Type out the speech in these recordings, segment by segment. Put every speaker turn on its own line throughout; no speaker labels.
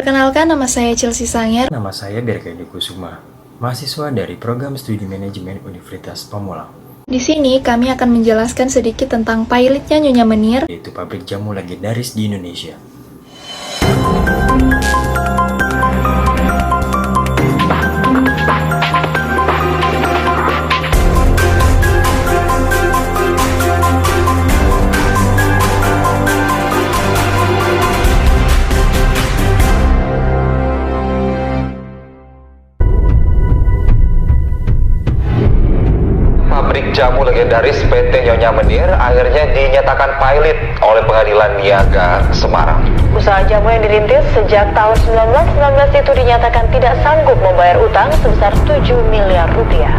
Perkenalkan, nama saya Chelsea Sanger.
Nama saya Berkedi Kusuma, mahasiswa dari Program Studi Manajemen Universitas Pamulang.
Di sini kami akan menjelaskan sedikit tentang pilotnya Nyonya Menir,
Yaitu pabrik jamu legendaris di Indonesia.
Pabrik jamu legendaris PT Nyonya Menir akhirnya dinyatakan pilot oleh Pengadilan Niaga Semarang.
Usaha jamu yang dirintis sejak tahun 1919 itu dinyatakan tidak sanggup membayar utang sebesar 7 miliar rupiah.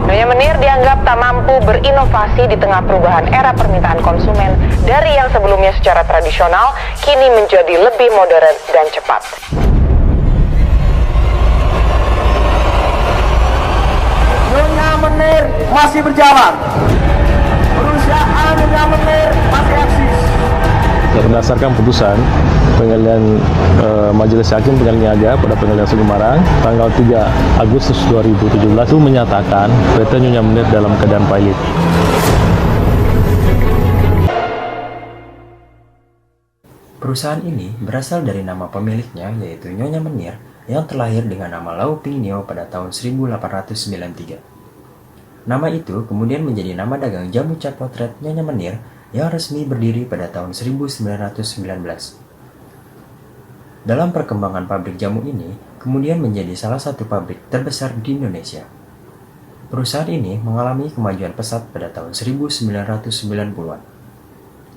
Nyonya Menir dianggap tak mampu berinovasi di tengah perubahan era permintaan konsumen dari yang sebelumnya secara tradisional kini menjadi lebih modern dan cepat.
Nyonya Menir masih berjalan. Perusahaan Nyonya Menir masih eksis.
Berdasarkan putusan Pengadilan Majelis Hakim Pengadilan Niaga pada Pengadilan Semarang tanggal 3 Agustus 2017 itu menyatakan PT Nyonya Menir dalam keadaan pilot.
Perusahaan ini berasal dari nama pemiliknya, yaitu Nyonya Menir, yang terlahir dengan nama Lau Ping Nio pada tahun 1893. Nama itu kemudian menjadi nama dagang jamu cat potret Nyonya Menir yang resmi berdiri pada tahun 1919. Dalam perkembangan pabrik jamu ini, kemudian menjadi salah satu pabrik terbesar di Indonesia. Perusahaan ini mengalami kemajuan pesat pada tahun 1990-an,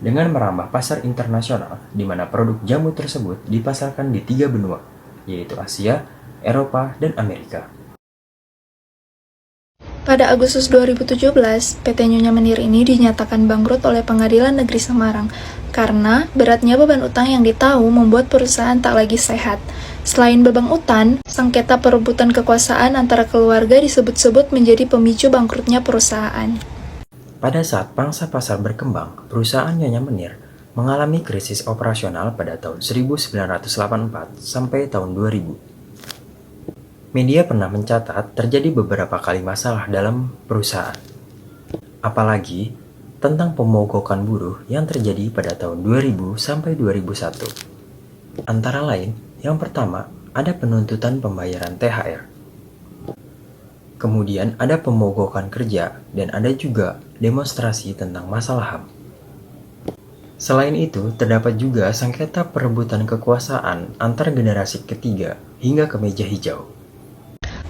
dengan merambah pasar internasional di mana produk jamu tersebut dipasarkan di 3 benua, yaitu Asia, Eropa, dan Amerika.
Pada Agustus 2017, PT Nyonya Menir ini dinyatakan bangkrut oleh Pengadilan Negeri Semarang karena beratnya beban utang yang ditahu membuat perusahaan tak lagi sehat. Selain beban utang, sengketa perebutan kekuasaan antara keluarga disebut-sebut menjadi pemicu bangkrutnya perusahaan.
Pada saat pangsa pasar berkembang, perusahaan Nyonya Menir mengalami krisis operasional pada tahun 1984 sampai tahun 2000. Media pernah mencatat terjadi beberapa kali masalah dalam perusahaan, apalagi tentang pemogokan buruh yang terjadi pada tahun 2000 sampai 2001. Antara lain, yang pertama ada penuntutan pembayaran THR. Kemudian ada pemogokan kerja dan ada juga demonstrasi tentang masalah HAM. Selain itu, terdapat juga sengketa perebutan kekuasaan antar generasi ketiga hingga ke meja hijau.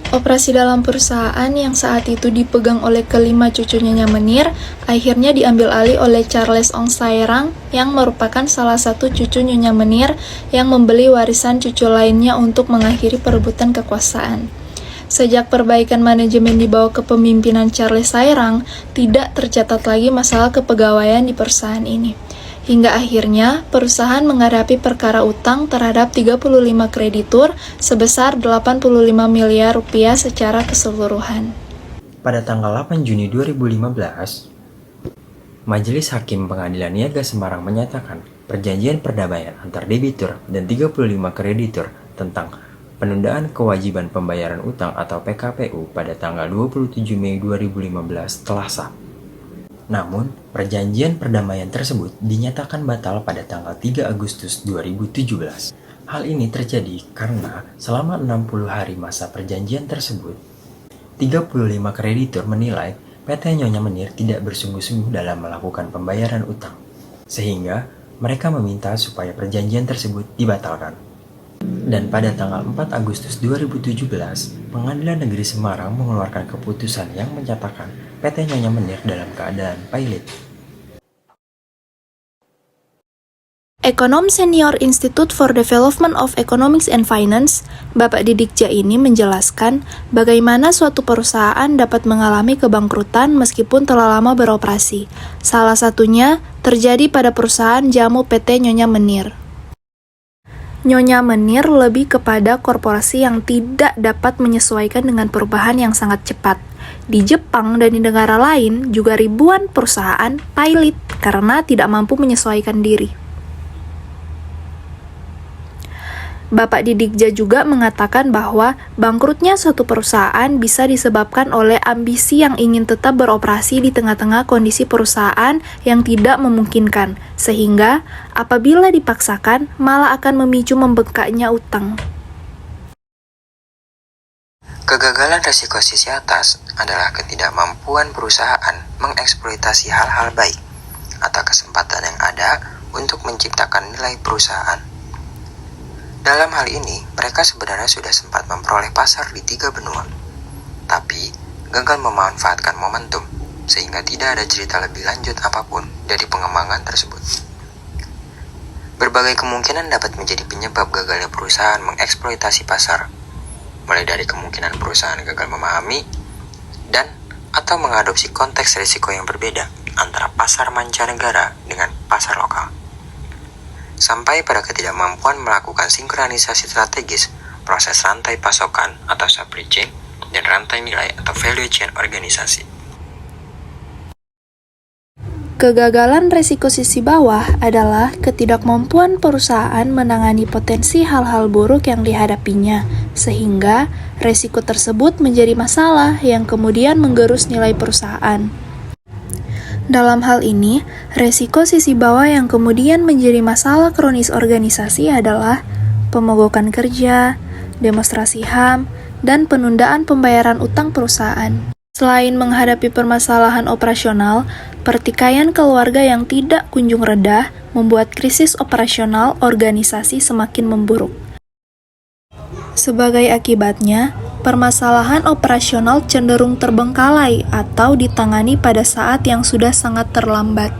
Operasi dalam perusahaan yang saat itu dipegang oleh kelima cucu Nyonya Menir akhirnya diambil alih oleh Charles Ong Sairang yang merupakan salah satu cucu Nyonya Menir yang membeli warisan cucu lainnya untuk mengakhiri perebutan kekuasaan. Sejak perbaikan manajemen dibawa ke pemimpinan Charles Sairang, tidak tercatat lagi masalah kepegawaian di perusahaan ini. Hingga akhirnya, perusahaan menghadapi perkara utang terhadap 35 kreditur sebesar 85 miliar rupiah secara keseluruhan.
Pada tanggal 8 Juni 2015, Majelis Hakim Pengadilan Niaga Semarang menyatakan perjanjian perdamaian antar debitur dan 35 kreditur tentang penundaan kewajiban pembayaran utang atau PKPU pada tanggal 27 Mei 2015 telah sah. Namun, perjanjian perdamaian tersebut dinyatakan batal pada tanggal 3 Agustus 2017. Hal ini terjadi karena selama 60 hari masa perjanjian tersebut, 35 kreditur menilai PT Nyonya Menir tidak bersungguh-sungguh dalam melakukan pembayaran utang, sehingga mereka meminta supaya perjanjian tersebut dibatalkan. Dan pada tanggal 4 Agustus 2017, Pengadilan Negeri Semarang mengeluarkan keputusan yang menyatakan PT Nyonya Menir dalam keadaan pilot.
Ekonom Senior Institute for Development of Economics and Finance, Bapak Didik Jaini menjelaskan bagaimana suatu perusahaan dapat mengalami kebangkrutan meskipun telah lama beroperasi. Salah satunya terjadi pada perusahaan jamu PT Nyonya Menir. Nyonya Menir lebih kepada korporasi yang tidak dapat menyesuaikan dengan perubahan yang sangat cepat. Di Jepang dan di negara lain juga ribuan perusahaan pilot karena tidak mampu menyesuaikan diri. Bapak Didikja juga mengatakan bahwa bangkrutnya suatu perusahaan bisa disebabkan oleh ambisi yang ingin tetap beroperasi di tengah-tengah kondisi perusahaan yang tidak memungkinkan, sehingga apabila dipaksakan malah akan memicu membengkaknya utang.
Kegagalan resiko sisi atas adalah ketidakmampuan perusahaan mengeksploitasi hal-hal baik atau kesempatan yang ada untuk menciptakan nilai perusahaan. Dalam hal ini, mereka sebenarnya sudah sempat memperoleh pasar di 3 benua, tapi gagal memanfaatkan momentum, sehingga tidak ada cerita lebih lanjut apapun dari pengembangan tersebut. Berbagai kemungkinan dapat menjadi penyebab gagalnya perusahaan mengeksploitasi pasar, mulai dari kemungkinan perusahaan gagal memahami dan atau mengadopsi konteks risiko yang berbeda antara pasar mancanegara dengan pasar lokal, sampai pada ketidakmampuan melakukan sinkronisasi strategis proses rantai pasokan atau supply chain dan rantai nilai atau value chain organisasi.
Kegagalan resiko sisi bawah adalah ketidakmampuan perusahaan menangani potensi hal-hal buruk yang dihadapinya, sehingga resiko tersebut menjadi masalah yang kemudian menggerus nilai perusahaan. Dalam hal ini, resiko sisi bawah yang kemudian menjadi masalah kronis organisasi adalah pemogokan kerja, demonstrasi HAM, dan penundaan pembayaran utang perusahaan. Selain menghadapi permasalahan operasional, pertikaian keluarga yang tidak kunjung reda membuat krisis operasional organisasi semakin memburuk. Sebagai akibatnya, permasalahan operasional cenderung terbengkalai atau ditangani pada saat yang sudah sangat terlambat.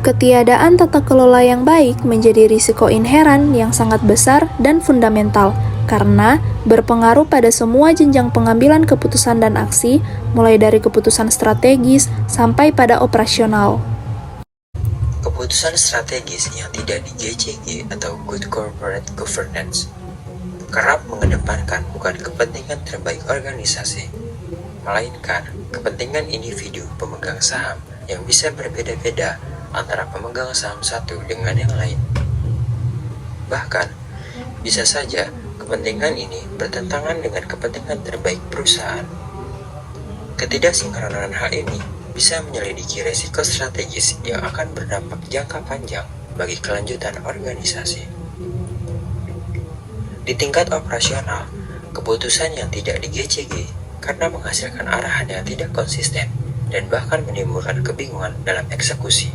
Ketiadaan tata kelola yang baik menjadi risiko inheran yang sangat besar dan fundamental, karena berpengaruh pada semua jenjang pengambilan keputusan dan aksi, mulai dari keputusan strategis sampai pada operasional.
Keputusan strategis yang tidak di GCG atau Good Corporate Governance kerap mengedepankan bukan kepentingan terbaik organisasi, melainkan kepentingan individu pemegang saham yang bisa berbeda-beda antara pemegang saham satu dengan yang lain. Bahkan, bisa saja kepentingan ini bertentangan dengan kepentingan terbaik perusahaan. Ketidaksinkronan hal ini bisa menyelidiki resiko strategis yang akan berdampak jangka panjang bagi kelanjutan organisasi. Di tingkat operasional, keputusan yang tidak di GCG karena menghasilkan arahan yang tidak konsisten dan bahkan menimbulkan kebingungan dalam eksekusi.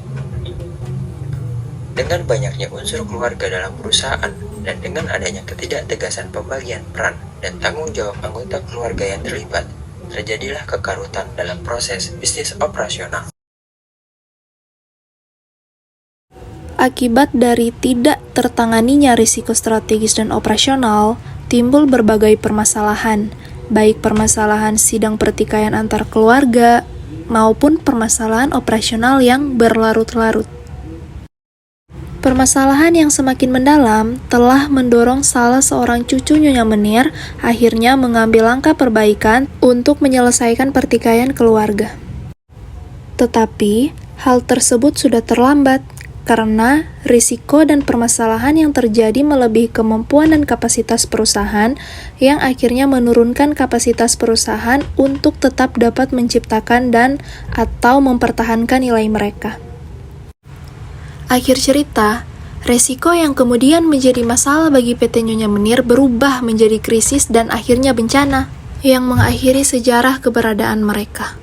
Dengan banyaknya unsur keluarga dalam perusahaan dan dengan adanya ketidaktegasan pembagian peran dan tanggung jawab anggota keluarga yang terlibat, terjadilah kekarutan dalam proses bisnis operasional.
Akibat dari tidak tertanganinya risiko strategis dan operasional, timbul berbagai permasalahan, baik permasalahan sidang pertikaian antar keluarga maupun permasalahan operasional yang berlarut-larut. Permasalahan yang semakin mendalam telah mendorong salah seorang cucu Nyonya Menir akhirnya mengambil langkah perbaikan untuk menyelesaikan pertikaian keluarga. Tetapi, hal tersebut sudah terlambat karena risiko dan permasalahan yang terjadi melebihi kemampuan dan kapasitas perusahaan yang akhirnya menurunkan kapasitas perusahaan untuk tetap dapat menciptakan dan atau mempertahankan nilai mereka. Akhir cerita, resiko yang kemudian menjadi masalah bagi PT Nyonya Menir berubah menjadi krisis dan akhirnya bencana yang mengakhiri sejarah keberadaan mereka.